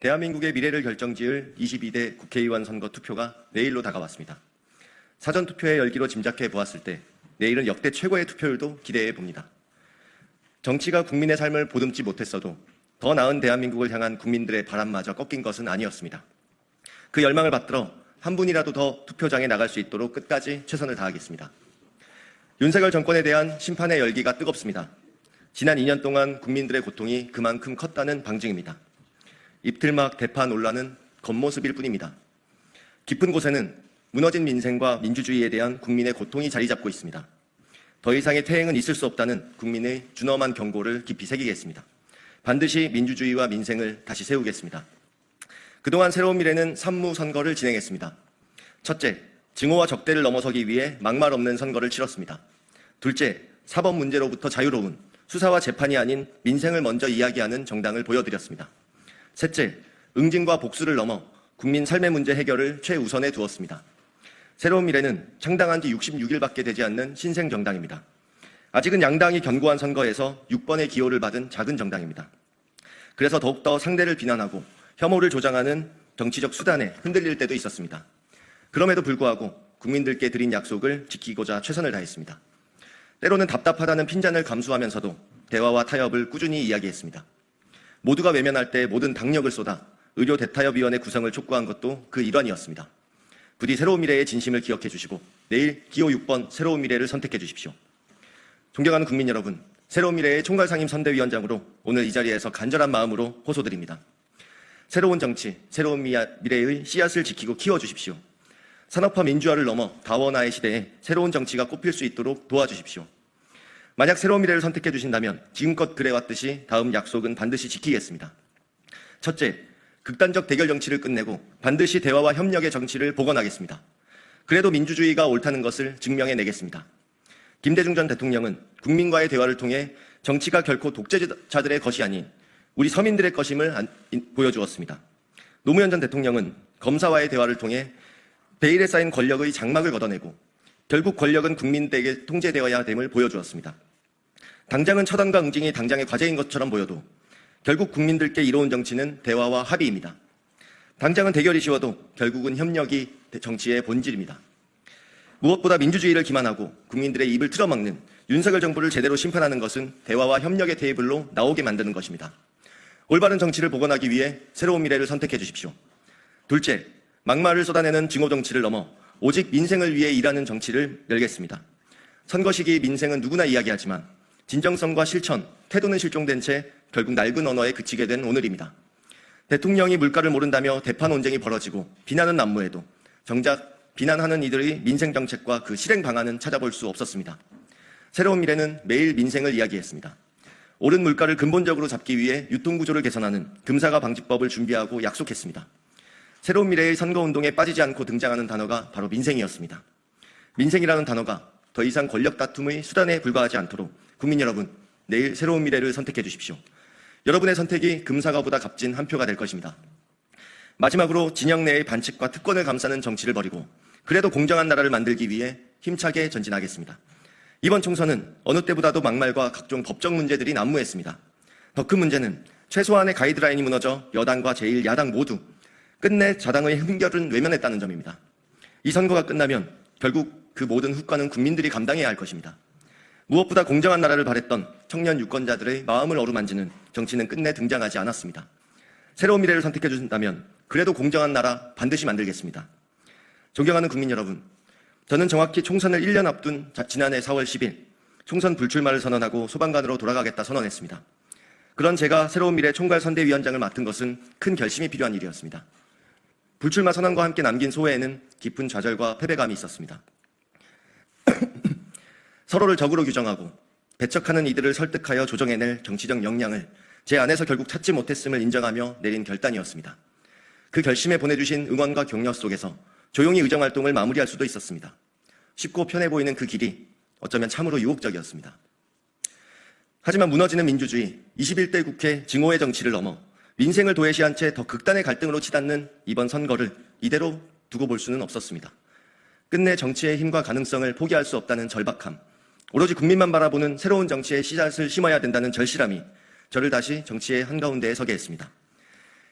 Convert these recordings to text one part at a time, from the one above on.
대한민국의 미래를 결정지을 22대 국회의원 선거 투표가 내일로 다가왔습니다. 사전투표의 열기로 짐작해 보았을 때 내일은 역대 최고의 투표율도 기대해 봅니다. 정치가 국민의 삶을 보듬지 못했어도 더 나은 대한민국을 향한 국민들의 바람마저 꺾인 것은 아니었습니다. 그 열망을 받들어 한 분이라도 더 투표장에 나갈 수 있도록 끝까지 최선을 다하겠습니다. 윤석열 정권에 대한 심판의 열기가 뜨겁습니다. 지난 2년 동안 국민들의 고통이 그만큼 컸다는 방증입니다. 입틀막 대파 논란은 겉모습일 뿐입니다. 깊은 곳에는 무너진 민생과 민주주의에 대한 국민의 고통이 자리 잡고 있습니다. 더 이상의 퇴행은 있을 수 없다는 국민의 준엄한 경고를 깊이 새기겠습니다. 반드시 민주주의와 민생을 다시 세우겠습니다. 그동안 새로운 미래는 산무 선거를 진행했습니다. 첫째, 증오와 적대를 넘어서기 위해 막말 없는 선거를 치렀습니다. 둘째, 사법 문제로부터 자유로운 수사와 재판이 아닌 민생을 먼저 이야기하는 정당을 보여드렸습니다. 셋째, 응징과 복수를 넘어 국민 삶의 문제 해결을 최우선에 두었습니다. 새로운 미래는 창당한 지 66일밖에 되지 않는 신생 정당입니다. 아직은 양당이 견고한 선거에서 6번의 기호를 받은 작은 정당입니다. 그래서 더욱더 상대를 비난하고 혐오를 조장하는 정치적 수단에 흔들릴 때도 있었습니다. 그럼에도 불구하고 국민들께 드린 약속을 지키고자 최선을 다했습니다. 때로는 답답하다는 핀잔을 감수하면서도 대화와 타협을 꾸준히 이야기했습니다. 모두가 외면할 때 모든 당력을 쏟아 의료 대타협위원회 구성을 촉구한 것도 그 일환이었습니다. 부디 새로운 미래의 진심을 기억해 주시고 내일 기호 6번 새로운 미래를 선택해 주십시오. 존경하는 국민 여러분, 새로운 미래의 총괄상임선대위원장으로 오늘 이 자리에서 간절한 마음으로 호소드립니다. 새로운 정치, 새로운 미래의 씨앗을 지키고 키워주십시오. 산업화 민주화를 넘어 다원화의 시대에 새로운 정치가 꽃필 수 있도록 도와주십시오. 만약 새로운 미래를 선택해 주신다면 지금껏 그래왔듯이 다음 약속은 반드시 지키겠습니다. 첫째, 극단적 대결 정치를 끝내고 반드시 대화와 협력의 정치를 복원하겠습니다. 그래도 민주주의가 옳다는 것을 증명해내겠습니다. 김대중 전 대통령은 국민과의 대화를 통해 정치가 결코 독재자들의 것이 아닌 우리 서민들의 것임을 보여주었습니다. 노무현 전 대통령은 검사와의 대화를 통해 베일에 쌓인 권력의 장막을 걷어내고 결국 권력은 국민에게 통제되어야 됨을 보여주었습니다. 당장은 처단과 응징이 당장의 과제인 것처럼 보여도 결국 국민들께 이로운 정치는 대화와 합의입니다. 당장은 대결이 쉬워도 결국은 협력이 정치의 본질입니다. 무엇보다 민주주의를 기만하고 국민들의 입을 틀어막는 윤석열 정부를 제대로 심판하는 것은 대화와 협력의 테이블로 나오게 만드는 것입니다. 올바른 정치를 복원하기 위해 새로운 미래를 선택해 주십시오. 둘째, 막말을 쏟아내는 증오 정치를 넘어 오직 민생을 위해 일하는 정치를 열겠습니다. 선거 시기 민생은 누구나 이야기하지만 진정성과 실천, 태도는 실종된 채 결국 낡은 언어에 그치게 된 오늘입니다. 대통령이 물가를 모른다며 대파 논쟁이 벌어지고 비난은 난무해도 정작 비난하는 이들의 민생 정책과 그 실행 방안은 찾아볼 수 없었습니다. 새로운 미래는 매일 민생을 이야기했습니다. 오른 물가를 근본적으로 잡기 위해 유통구조를 개선하는 금사가 방지법을 준비하고 약속했습니다. 새로운 미래의 선거운동에 빠지지 않고 등장하는 단어가 바로 민생이었습니다. 민생이라는 단어가 더 이상 권력 다툼의 수단에 불과하지 않도록 국민 여러분, 내일 새로운 미래를 선택해 주십시오. 여러분의 선택이 금사과보다 값진 한 표가 될 것입니다. 마지막으로 진영 내의 반칙과 특권을 감싸는 정치를 벌이고 그래도 공정한 나라를 만들기 위해 힘차게 전진하겠습니다. 이번 총선은 어느 때보다도 막말과 각종 법적 문제들이 난무했습니다. 더 큰 문제는 최소한의 가이드라인이 무너져 여당과 제1야당 모두 끝내 자당의 흠결은 외면했다는 점입니다. 이 선거가 끝나면 결국 그 모든 후과는 국민들이 감당해야 할 것입니다. 무엇보다 공정한 나라를 바랬던 청년 유권자들의 마음을 어루만지는 정치는 끝내 등장하지 않았습니다. 새로운 미래를 선택해 주신다면 그래도 공정한 나라 반드시 만들겠습니다. 존경하는 국민 여러분, 저는 정확히 총선을 1년 앞둔 지난해 4월 10일 총선 불출마를 선언하고 소방관으로 돌아가겠다 선언했습니다. 그런 제가 새로운 미래 총괄선대위원장을 맡은 것은 큰 결심이 필요한 일이었습니다. 불출마 선언과 함께 남긴 소회에는 깊은 좌절과 패배감이 있었습니다. 서로를 적으로 규정하고 배척하는 이들을 설득하여 조정해낼 정치적 역량을 제 안에서 결국 찾지 못했음을 인정하며 내린 결단이었습니다. 그 결심에 보내주신 응원과 격려 속에서 조용히 의정활동을 마무리할 수도 있었습니다. 쉽고 편해 보이는 그 길이 어쩌면 참으로 유혹적이었습니다. 하지만 무너지는 민주주의, 21대 국회 증오의 정치를 넘어 민생을 도외시한 채 더 극단의 갈등으로 치닫는 이번 선거를 이대로 두고 볼 수는 없었습니다. 끝내 정치의 힘과 가능성을 포기할 수 없다는 절박함, 오로지 국민만 바라보는 새로운 정치의 씨앗을 심어야 된다는 절실함이 저를 다시 정치의 한가운데에 서게 했습니다.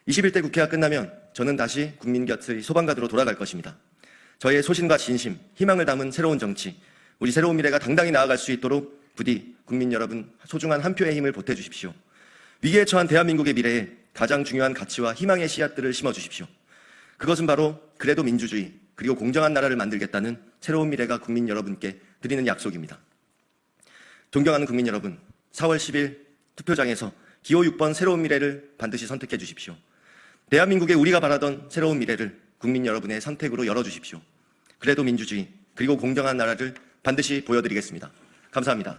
21대 국회가 끝나면 저는 다시 국민 곁의 소방관으로 돌아갈 것입니다. 저의 소신과 진심, 희망을 담은 새로운 정치, 우리 새로운 미래가 당당히 나아갈 수 있도록 부디 국민 여러분 소중한 한 표의 힘을 보태주십시오. 위기에 처한 대한민국의 미래에 가장 중요한 가치와 희망의 씨앗들을 심어주십시오. 그것은 바로 그래도 민주주의 그리고 공정한 나라를 만들겠다는 새로운 미래가 국민 여러분께 드리는 약속입니다. 존경하는 국민 여러분, 4월 10일 투표장에서 기호 6번 새로운 미래를 반드시 선택해 주십시오. 대한민국의 우리가 바라던 새로운 미래를 국민 여러분의 선택으로 열어주십시오. 그래도 민주주의 그리고 공정한 나라를 반드시 보여드리겠습니다. 감사합니다.